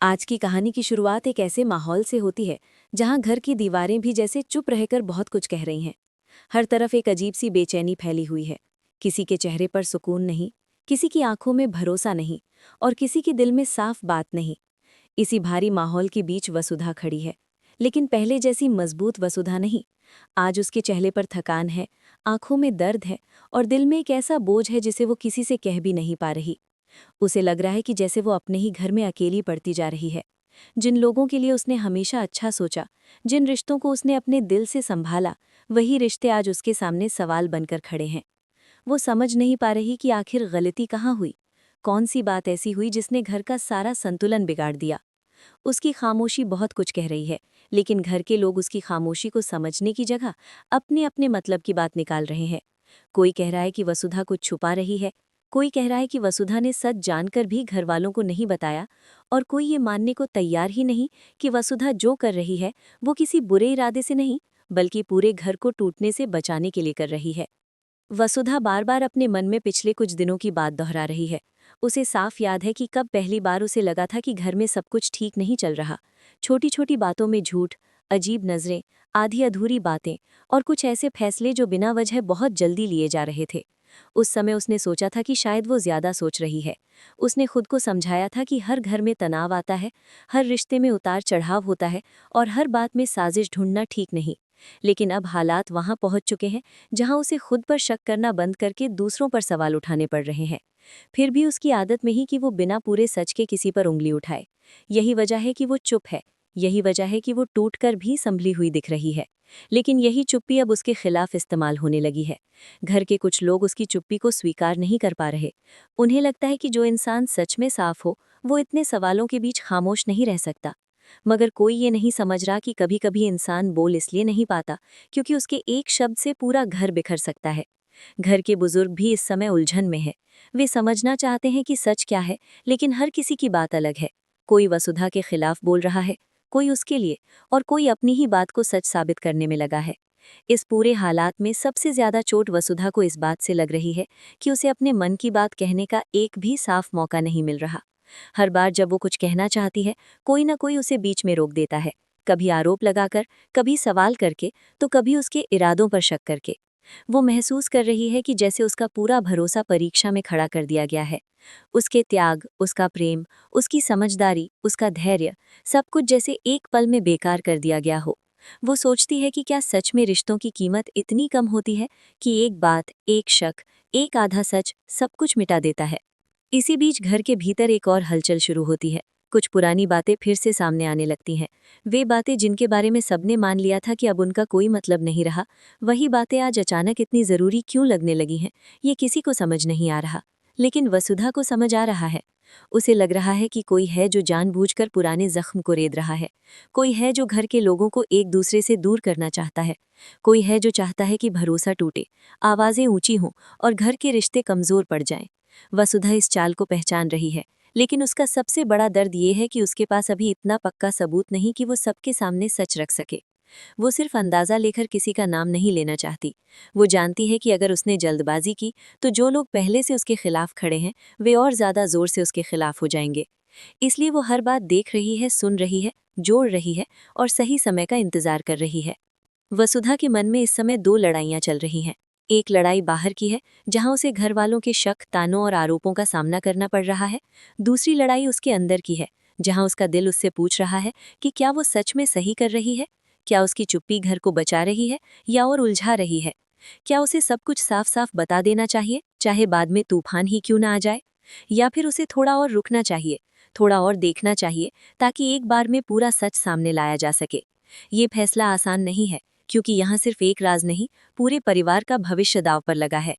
आज की कहानी की शुरुआत एक ऐसे माहौल से होती है जहां घर की दीवारें भी जैसे चुप रहकर बहुत कुछ कह रही हैं। हर तरफ एक अजीब सी बेचैनी फैली हुई है। किसी के चेहरे पर सुकून नहीं, किसी की आंखों में भरोसा नहीं और किसी के दिल में साफ बात नहीं। इसी भारी माहौल के बीच वसुधा खड़ी है, लेकिन पहले जैसी मजबूत वसुधा नहीं। आज उसके चेहरे पर थकान है, आंखों में दर्द है और दिल में एक ऐसा बोझ है जिसे वो किसी से कह भी नहीं पा रही। उसे लग रहा है कि जैसे वो अपने ही घर में अकेली पड़ती जा रही है। जिन लोगों के लिए उसने हमेशा अच्छा सोचा, जिन रिश्तों को उसने अपने दिल से संभाला, वही रिश्ते आज उसके सामने सवाल बनकर खड़े हैं। वो समझ नहीं पा रही कि आखिर गलती कहाँ हुई। कौन सी बात ऐसी हुई जिसने घर का सारा संतुलन बिगाड़ दिया। उसकी खामोशी बहुत कुछ कह रही है, लेकिन घर के लोग उसकी खामोशी को समझने की जगह अपने अपने मतलब की बात निकाल रहे हैं। कोई कह रहा है कि वसुधा कुछ छुपा रही है, कोई कह रहा है कि वसुधा ने सच जानकर भी घरवालों को नहीं बताया, और कोई ये मानने को तैयार ही नहीं कि वसुधा जो कर रही है वो किसी बुरे इरादे से नहीं, बल्कि पूरे घर को टूटने से बचाने के लिए कर रही है। वसुधा बार बार अपने मन में पिछले कुछ दिनों की बात दोहरा रही है। उसे साफ याद है कि कब पहली बार उसे लगा था कि घर में सब कुछ ठीक नहीं चल रहा। छोटी छोटी बातों में झूठ, अजीब नजरें, आधी अधूरी बातें और कुछ ऐसे फैसले जो बिना वजह बहुत जल्दी लिए जा रहे थे। उस समय उसने सोचा था कि शायद वो ज्यादा सोच रही है। उसने खुद को समझाया था कि हर घर में तनाव आता है, हर रिश्ते में उतार चढ़ाव होता है और हर बात में साजिश ढूंढना ठीक नहीं। लेकिन अब हालात वहां पहुंच चुके हैं जहां उसे खुद पर शक करना बंद करके दूसरों पर सवाल उठाने पड़ रहे हैं। फिर भी उसकी आदत में ही कि वो बिना पूरे सच के किसी पर उंगली उठाए। यही वजह है कि वो चुप है, यही वजह है कि वो टूटकर भी संभली हुई दिख रही है। लेकिन यही चुप्पी अब उसके खिलाफ इस्तेमाल होने लगी है। घर के कुछ लोग उसकी चुप्पी को स्वीकार नहीं कर पा रहे। उन्हें लगता है कि जो इंसान सच में साफ हो वो इतने सवालों के बीच खामोश नहीं रह सकता। मगर कोई ये नहीं समझ रहा कि कभी कभी इंसान बोल इसलिए नहीं पाता क्योंकि उसके एक शब्द से पूरा घर बिखर सकता है। घर के बुजुर्ग भी इस समय उलझन में है। वे समझना चाहते हैं कि सच क्या है, लेकिन हर किसी की बात अलग है। कोई वसुधा के खिलाफ बोल रहा है, कोई उसके लिए, और कोई अपनी ही बात को सच साबित करने में लगा है। इस पूरे हालात में सबसे ज्यादा चोट वसुधा को इस बात से लग रही है कि उसे अपने मन की बात कहने का एक भी साफ मौका नहीं मिल रहा। हर बार जब वो कुछ कहना चाहती है, कोई ना कोई उसे बीच में रोक देता है। कभी आरोप लगाकर, कभी सवाल करके, तो कभी उसके इरादों पर शक करके। वो महसूस कर रही है कि जैसे उसका पूरा भरोसा परीक्षा में खड़ा कर दिया गया है। उसके त्याग, उसका प्रेम, उसकी समझदारी, उसका धैर्य, सब कुछ जैसे एक पल में बेकार कर दिया गया हो। वो सोचती है कि क्या सच में रिश्तों की कीमत इतनी कम होती है कि एक बात, एक शक, एक आधा सच सब कुछ मिटा देता है। इसी बीच घर के भीतर एक और हलचल शुरू होती है। कुछ पुरानी बातें फिर से सामने आने लगती हैं। वे बातें जिनके बारे में सबने मान लिया था कि अब उनका कोई मतलब नहीं रहा, वही बातें आज अचानक इतनी ज़रूरी क्यों लगने लगी हैं, ये किसी को समझ नहीं आ रहा। लेकिन वसुधा को समझ आ रहा है। उसे लग रहा है कि कोई है जो जानबूझकर पुराने जख्म को रेद रहा है। कोई है जो घर के लोगों को एक दूसरे से दूर करना चाहता है। कोई है जो चाहता है कि भरोसा टूटे, आवाज़ें ऊंची हों और घर के रिश्ते कमज़ोर पड़ जाएं। वसुधा इस चाल को पहचान रही है, लेकिन उसका सबसे बड़ा दर्द ये है कि उसके पास अभी इतना पक्का सबूत नहीं कि वो सबके सामने सच रख सके। वो सिर्फ अंदाज़ा लेकर किसी का नाम नहीं लेना चाहती। वो जानती है कि अगर उसने जल्दबाजी की तो जो लोग पहले से उसके खिलाफ खड़े हैं वे और ज़्यादा जोर से उसके खिलाफ हो जाएंगे। इसलिए वो हर बात देख रही है, सुन रही है, जोड़ रही है और सही समय का इंतज़ार कर रही है। वसुधा के मन में इस समय दो लड़ाइयां चल रही हैं। एक लड़ाई बाहर की है, जहां उसे घर वालों के शक, तानों और आरोपों का सामना करना पड़ रहा है। दूसरी लड़ाई उसके अंदर की है, जहां उसका दिल उससे पूछ रहा है कि क्या वो सच में सही कर रही है, क्या उसकी चुप्पी घर को बचा रही है या और उलझा रही है। क्या उसे सब कुछ साफ साफ बता देना चाहिए, चाहे बाद में तूफान ही क्यों ना आ जाए, या फिर उसे थोड़ा और रुकना चाहिए, थोड़ा और देखना चाहिए, ताकि एक बार में पूरा सच सामने लाया जा सके। ये फैसला आसान नहीं है, क्योंकि यहाँ सिर्फ एक राज नहीं, पूरे परिवार का भविष्य दांव पर लगा है।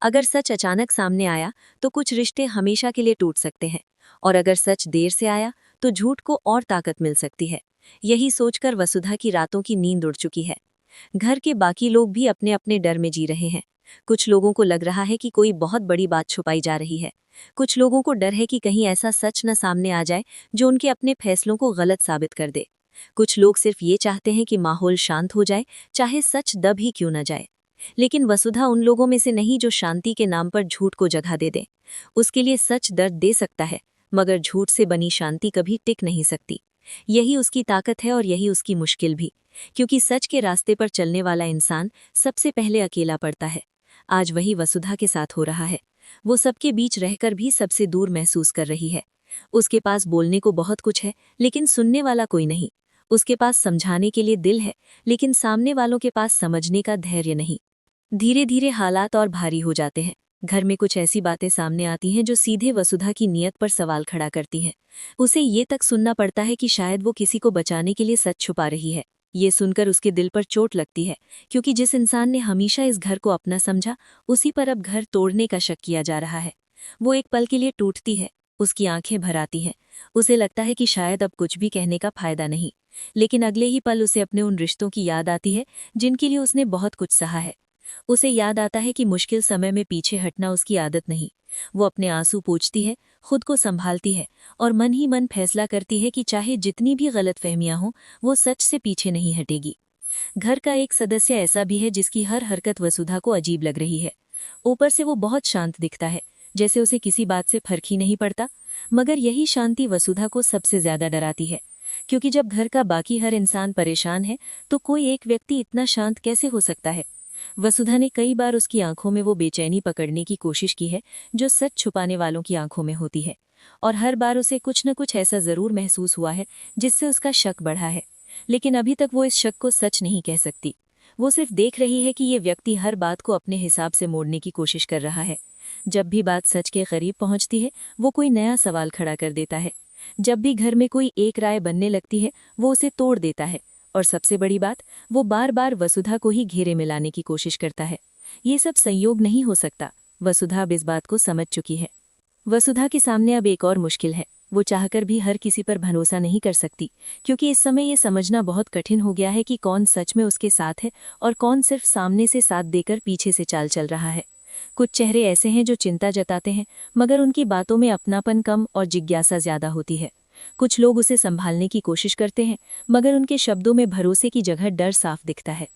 अगर सच अचानक सामने आया तो कुछ रिश्ते हमेशा के लिए टूट सकते हैं, और अगर सच देर से आया तो झूठ को और ताकत मिल सकती है। यही सोचकर वसुधा की रातों की नींद उड़ चुकी है। घर के बाकी लोग भी अपने अपने डर में जी रहे हैं। कुछ लोगों को लग रहा है कि कोई बहुत बड़ी बात छुपाई जा रही है। कुछ लोगों को डर है कि कहीं ऐसा सच न सामने आ जाए जो उनके अपने फैसलों को गलत साबित कर दे। कुछ लोग सिर्फ ये चाहते हैं कि माहौल शांत हो जाए, चाहे सच दब ही क्यों न जाए। लेकिन वसुधा उन लोगों में से नहीं जो शांति के नाम पर झूठ को जगह दे दे। उसके लिए सच दर्द दे सकता है, मगर झूठ से बनी शांति कभी टिक नहीं सकती। यही उसकी ताकत है और यही उसकी मुश्किल भी, क्योंकि सच के रास्ते पर चलने वाला इंसान सबसे पहले अकेला पड़ता है। आज वही वसुधा के साथ हो रहा है। वो सबके बीच रहकर भी सबसे दूर महसूस कर रही है। उसके पास बोलने को बहुत कुछ है, लेकिन सुनने वाला कोई नहीं। उसके पास समझाने के लिए दिल है, लेकिन सामने वालों के पास समझने का धैर्य नहीं। धीरे धीरे हालात और भारी हो जाते हैं। घर में कुछ ऐसी बातें सामने आती हैं जो सीधे वसुधा की नीयत पर सवाल खड़ा करती हैं। उसे ये तक सुनना पड़ता है कि शायद वो किसी को बचाने के लिए सच छुपा रही है। ये सुनकर उसके दिल पर चोट लगती है, क्योंकि जिस इंसान ने हमेशा इस घर को अपना समझा, उसी पर अब घर तोड़ने का शक किया जा रहा है। वो एक पल के लिए टूटती है, उसकी आंखें भर आती हैं। उसे लगता है कि शायद अब कुछ भी कहने का फायदा नहीं, लेकिन अगले ही पल उसे अपने उन रिश्तों की याद आती है जिनके लिए उसने बहुत कुछ सहा है। उसे याद आता है कि मुश्किल समय में पीछे हटना उसकी आदत नहीं। वो अपने आंसू पोंछती है, खुद को संभालती है और मन ही मन फैसला करती है कि चाहे जितनी भी गलतफहमियां हों, वो सच से पीछे नहीं हटेगी। घर का एक सदस्य ऐसा भी है जिसकी हर हरकत वसुधा को अजीब लग रही है। ऊपर से वो बहुत शांत दिखता है, जैसे उसे किसी बात से फर्क ही नहीं पड़ता, मगर यही शांति वसुधा को सबसे ज्यादा डराती है। क्योंकि जब घर का बाकी हर इंसान परेशान है, तो कोई एक व्यक्ति इतना शांत कैसे हो सकता है। वसुधा ने कई बार उसकी आंखों में वो बेचैनी पकड़ने की कोशिश की है जो सच छुपाने वालों की आंखों में होती है, और हर बार उसे कुछ न कुछ ऐसा जरूर महसूस हुआ है जिससे उसका शक बढ़ा है। लेकिन अभी तक वो इस शक को सच नहीं कह सकती। वो सिर्फ देख रही है कि ये व्यक्ति हर बात को अपने हिसाब से मोड़ने की कोशिश कर रहा है। जब भी बात सच के करीब पहुंचती है, वो कोई नया सवाल खड़ा कर देता है। जब भी घर में कोई एक राय बनने लगती है, वो उसे तोड़ देता है। और सबसे बड़ी बात, वो बार बार वसुधा को ही घेरे में लाने की कोशिश करता है। ये सब संयोग नहीं हो सकता। वसुधा अब इस बात को समझ चुकी है। वसुधा के सामने अब एक और मुश्किल है। वो चाहकर भी हर किसी पर भरोसा नहीं कर सकती, क्योंकि इस समय ये समझना बहुत कठिन हो गया है कि कौन सच में उसके साथ है और कौन सिर्फ सामने से साथ देकर पीछे से चाल चल रहा है। कुछ चेहरे ऐसे हैं जो चिंता जताते हैं, मगर उनकी बातों में अपनापन कम और जिज्ञासा ज्यादा होती है। कुछ लोग उसे संभालने की कोशिश करते हैं, मगर उनके शब्दों में भरोसे की जगह डर साफ दिखता है।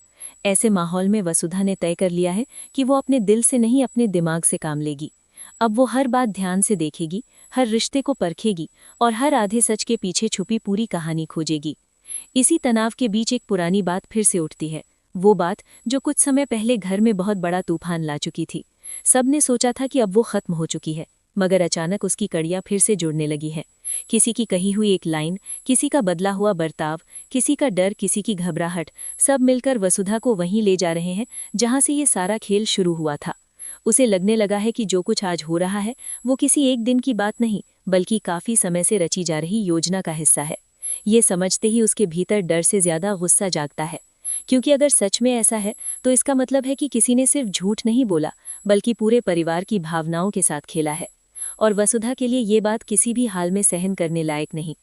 ऐसे माहौल में वसुधा ने तय कर लिया है कि वो अपने दिल से नहीं, अपने दिमाग से काम लेगी। अब वो हर बात ध्यान से देखेगी, हर रिश्ते को परखेगी और हर आधे सच के पीछे छुपी पूरी कहानी खोजेगी। इसी तनाव के बीच एक पुरानी बात फिर से उठती है। वो बात जो कुछ समय पहले घर में बहुत बड़ा तूफान ला चुकी थी। सबने सोचा था कि अब वो खत्म हो चुकी है, मगर अचानक उसकी कड़ियां फिर से जुड़ने लगी हैं। किसी की कही हुई एक लाइन, किसी का बदला हुआ बर्ताव, किसी का डर, किसी की घबराहट, सब मिलकर वसुधा को वहीं ले जा रहे हैं जहां से ये सारा खेल शुरू हुआ था। उसे लगने लगा है कि जो कुछ आज हो रहा है वो किसी एक दिन की बात नहीं, बल्कि काफी समय से रची जा रही योजना का हिस्सा है। ये समझते ही उसके भीतर डर से ज्यादा गुस्सा जागता है, क्योंकि अगर सच में ऐसा है तो इसका मतलब है कि किसी ने सिर्फ झूठ नहीं बोला, बल्कि पूरे परिवार की भावनाओं के साथ खेला है। और वसुधा के लिए ये बात किसी भी हाल में सहन करने लायक नहीं।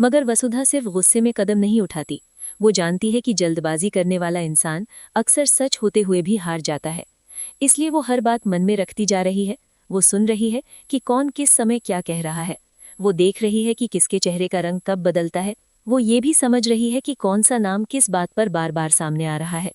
मगर वसुधा सिर्फ गुस्से में कदम नहीं उठाती। वो जानती है कि जल्दबाजी करने वाला इंसान अक्सर सच होते हुए भी हार जाता है। इसलिए वो हर बात मन में रखती जा रही है। वो सुन रही है कि कौन किस समय क्या कह रहा है। वो देख रही है कि किसके चेहरे का रंग कब बदलता है। वो ये भी समझ रही है कि कौन सा नाम किस बात पर बार बार सामने आ रहा है।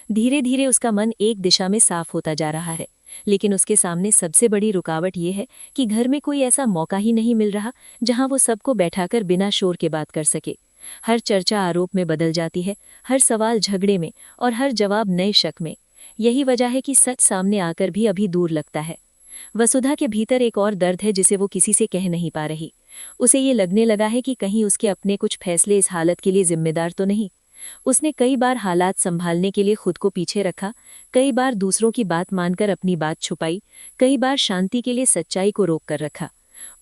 धीरे धीरे उसका मन एक दिशा में साफ होता जा रहा है, लेकिन उसके सामने सबसे बड़ी रुकावट ये है कि घर में कोई ऐसा मौका ही नहीं मिल रहा जहां वो सबको बैठाकर बिना शोर के बात कर सके। हर चर्चा आरोप में बदल जाती है, हर सवाल झगड़े में और हर जवाब नए शक में। यही वजह है कि सच सामने आकर भी अभी दूर लगता है। वसुधा के भीतर एक और दर्द है जिसे वो किसी से कह नहीं पा रही। उसे ये लगने लगा है कि कहीं उसके अपने कुछ फैसले इस हालत के लिए जिम्मेदार तो नहीं। उसने कई बार हालात संभालने के लिए खुद को पीछे रखा, कई बार दूसरों की बात मानकर अपनी बात छुपाई, कई बार शांति के लिए सच्चाई को रोक कर रखा।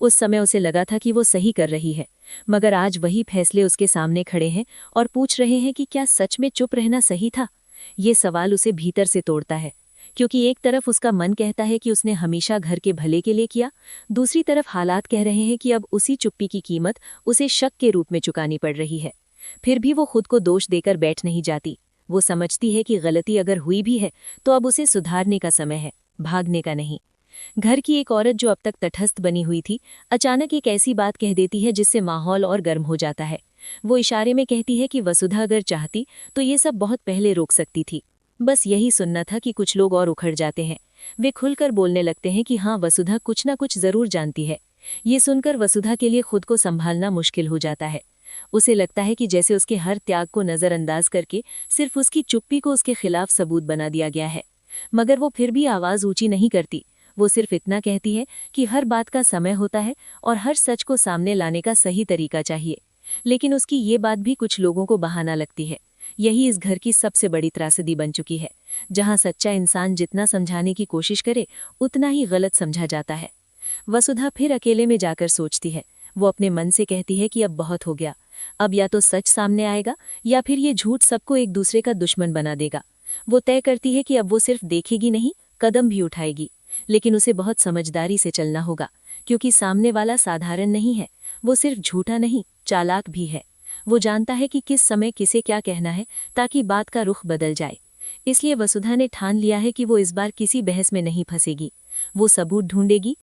उस समय उसे लगा था कि वो सही कर रही है, मगर आज वही फैसले उसके सामने खड़े हैं और पूछ रहे हैं कि क्या सच में चुप रहना सही था। ये सवाल उसे भीतर से तोड़ता है, क्योंकि एक तरफ उसका मन कहता है कि उसने हमेशा घर के भले के लिए किया, दूसरी तरफ हालात कह रहे हैं कि अब उसी चुप्पी की कीमत उसे शक के रूप में चुकानी पड़ रही है। फिर भी वो खुद को दोष देकर बैठ नहीं जाती। वो समझती है कि गलती अगर हुई भी है तो अब उसे सुधारने का समय है, भागने का नहीं। घर की एक औरत जो अब तक तटस्थ बनी हुई थी, अचानक एक ऐसी बात कह देती है जिससे माहौल और गर्म हो जाता है। वो इशारे में कहती है कि वसुधा अगर चाहती तो ये सब बहुत पहले रोक सकती थी। बस यही सुनना था कि कुछ लोग और उखड़ जाते हैं। वे खुलकर बोलने लगते हैं कि हाँ, वसुधा कुछ ना कुछ जरूर जानती है। ये सुनकर वसुधा के लिए खुद को संभालना मुश्किल हो जाता है। उसे लगता है कि जैसे उसके हर त्याग को नजरअंदाज करके सिर्फ उसकी चुप्पी को उसके खिलाफ सबूत बना दिया गया है। मगर वो फिर भी आवाज ऊंची नहीं करती। वो सिर्फ इतना कहती है कि हर बात का समय होता है और हर सच को सामने लाने का सही तरीका चाहिए। लेकिन उसकी ये बात भी कुछ लोगों को बहाना लगती है। यही इस घर की सबसे बड़ी त्रासदी बन चुकी है, जहां सच्चा इंसान जितना समझाने की कोशिश करे उतना ही गलत समझा जाता है। वसुधा फिर अकेले में जाकर सोचती है। वो अपने मन से कहती है कि अब बहुत हो गया। अब या तो सच सामने आएगा या फिर ये झूठ सबको एक दूसरे का दुश्मन बना देगा। वो तय करती है कि अब वो सिर्फ देखेगी नहीं, कदम भी उठाएगी। लेकिन उसे बहुत समझदारी से चलना होगा, क्योंकि सामने वाला साधारण नहीं है। वो सिर्फ झूठा नहीं, चालाक भी है। वो जानता है कि किस समय किसे क्या कहना है ताकि बात का रुख बदल जाए। इसलिए वसुधा ने ठान लिया है कि वो इस बार किसी बहस में नहीं फंसेगी। वो सबूत ढूंढेगी,